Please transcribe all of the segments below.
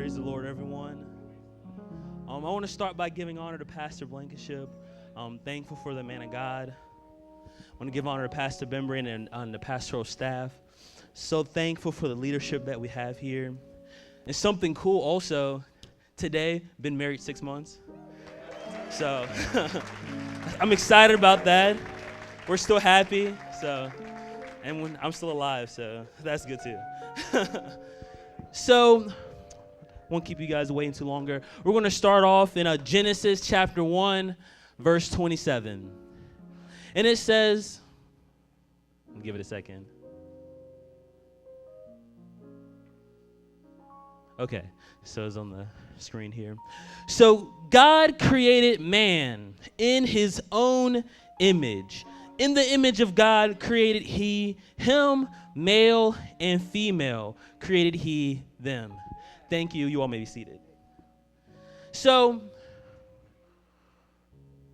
Praise the Lord, everyone. I want to start by giving honor to Pastor Blankenship. I'm thankful for the man of God. I want to give honor to Pastor Bembry and the pastoral staff. So thankful for the leadership that we have here. And something cool also, today, been married 6 months. So I'm excited about that. We're still happy, and I'm still alive, so that's good too. So, won't keep you guys waiting too longer. We're going to start off in Genesis chapter 1, verse 27. And it says, let me give it a second. Okay, so it's on the screen here. So, God created man in his own image. In the image of God created he him, male and female created he them. Thank you. You all may be seated. So,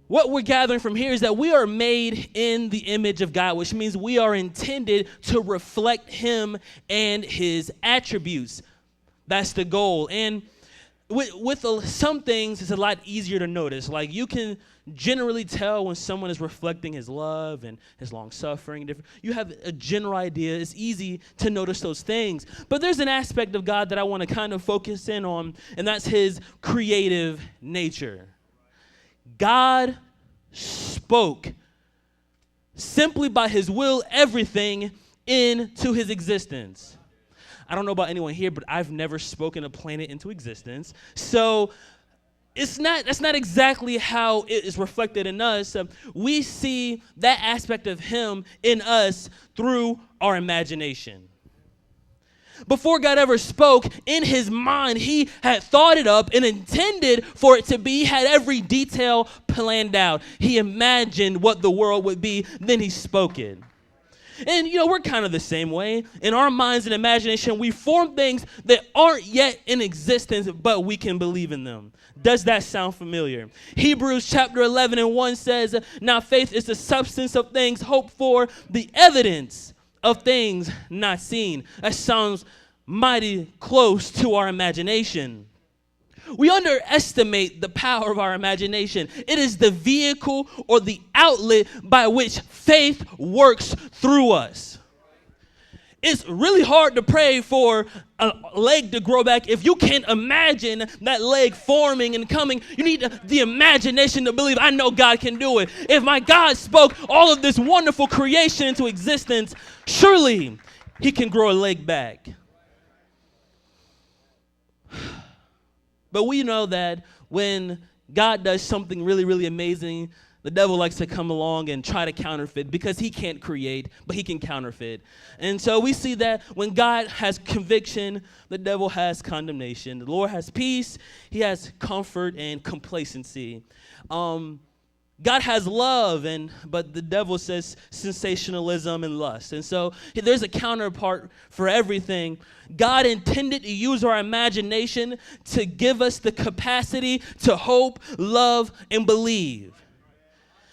what we're gathering from here is that we are made in the image of God, which means we are intended to reflect him and his attributes. That's the goal. And with some things, it's a lot easier to notice. Like, you can generally tell when someone is reflecting his love and his long-suffering. You have a general idea. It's easy to notice those things. But there's an aspect of God that I want to kind of focus in on, and that's his creative nature. God spoke simply by his will everything into his existence. I don't know about anyone here, but I've never spoken a planet into existence. So that's not exactly how it is reflected in us. We see that aspect of him in us through our imagination. Before God ever spoke, in his mind, he had thought it up and intended for it to be. He had every detail planned out. He imagined what the world would be, then he spoke it. And, we're kind of the same way. In our minds and imagination, we form things that aren't yet in existence, but we can believe in them. Does that sound familiar? Hebrews chapter 11 and 1 says, now faith is the substance of things hoped for, the evidence of things not seen. That sounds mighty close to our imagination. We underestimate the power of our imagination. It is the vehicle or the outlet by which faith works through us. It's really hard to pray for a leg to grow back if you can't imagine that leg forming and coming. You need the imagination to believe, I know God can do it. If my God spoke all of this wonderful creation into existence, surely he can grow a leg back. But we know that when God does something really, really amazing, the devil likes to come along and try to counterfeit because he can't create, but he can counterfeit. And so we see that when God has conviction, the devil has condemnation. The Lord has peace. He has comfort and complacency. God has love, but the devil says sensationalism and lust. And so there's a counterpart for everything. God intended to use our imagination to give us the capacity to hope, love, and believe.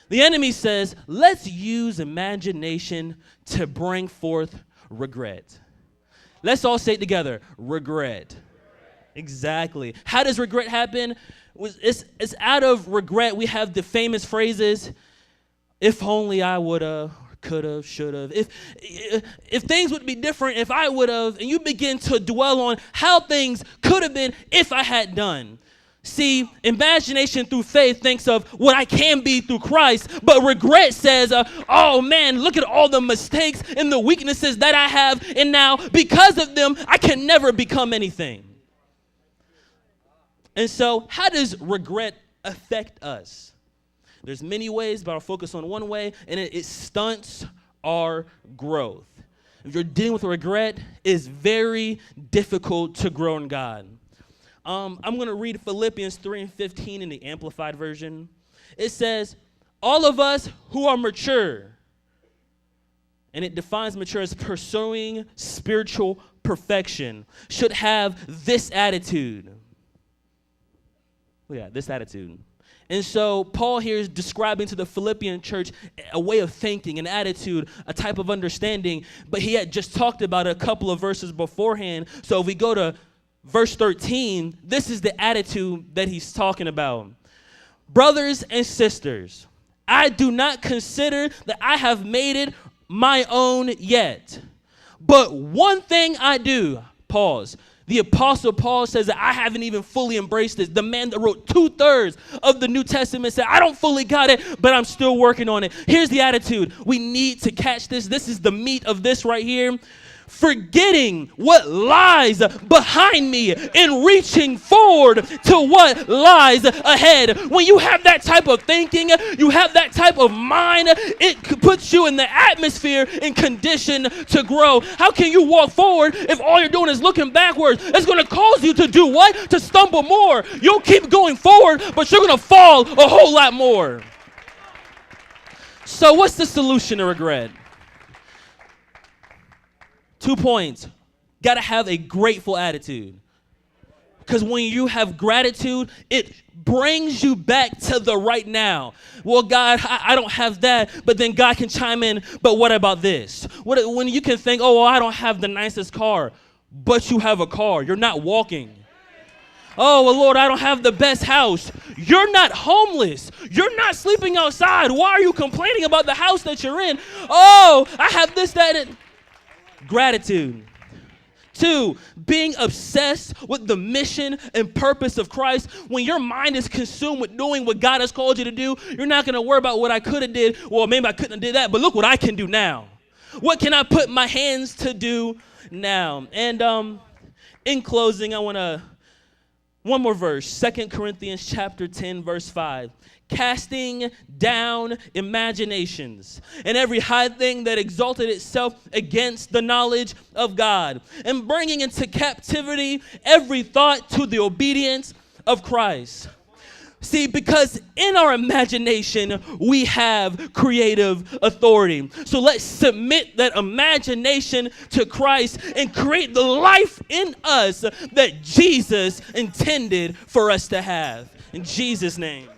The enemy says, let's use imagination to bring forth regret. Let's all say it together, regret. Exactly. How does regret happen? It's out of regret. We have the famous phrases, if only I would have, could have, should have. If things would be different, if I would have, and you begin to dwell on how things could have been if I had done. See, imagination through faith thinks of what I can be through Christ, but regret says, oh man, look at all the mistakes and the weaknesses that I have, and now because of them, I can never become anything. And so, how does regret affect us? There's many ways, but I'll focus on one way, and it stunts our growth. If you're dealing with regret, it's very difficult to grow in God. I'm going to read Philippians 3:15 in the Amplified Version. It says, all of us who are mature, and it defines mature as pursuing spiritual perfection, should have this attitude. Yeah, this attitude. And so Paul here is describing to the Philippian church a way of thinking, an attitude, a type of understanding, but he had just talked about it a couple of verses beforehand. So if we go to verse 13, this is the attitude that he's talking about. Brothers and sisters, I do not consider that I have made it my own yet. But one thing I do, pause. The Apostle Paul says that I haven't even fully embraced this. The man that wrote 2/3 of the New Testament said, I don't fully got it, but I'm still working on it. Here's the attitude. We need to catch this. This is the meat of this right here. Forgetting what lies behind me and reaching forward to what lies ahead. When you have that type of thinking, you have that type of mind, it puts you in the atmosphere and condition to grow. How can you walk forward if all you're doing is looking backwards? It's going to cause you to do what? To stumble more. You'll keep going forward, but you're going to fall a whole lot more. So what's the solution to regret? 2 points. Got to have a grateful attitude. Because when you have gratitude, it brings you back to the right now. Well, God, I don't have that, but then God can chime in, but what about this? When you can think, oh, well, I don't have the nicest car, but you have a car. You're not walking. Oh, well, Lord, I don't have the best house. You're not homeless. You're not sleeping outside. Why are you complaining about the house that you're in? Oh, I have this, that, and... Gratitude. 2, being obsessed with the mission and purpose of Christ. When your mind is consumed with doing what God has called you to do, you're not going to worry about what I could have did. Well, maybe I couldn't have did that, but look what I can do now. What can I put my hands to do now? And in closing, I want to, one more verse, 2 Corinthians chapter 10, verse 5. Casting down imaginations and every high thing that exalted itself against the knowledge of God, and bringing into captivity every thought to the obedience of Christ. See, because in our imagination, we have creative authority. So let's submit that imagination to Christ and create the life in us that Jesus intended for us to have. In Jesus' name.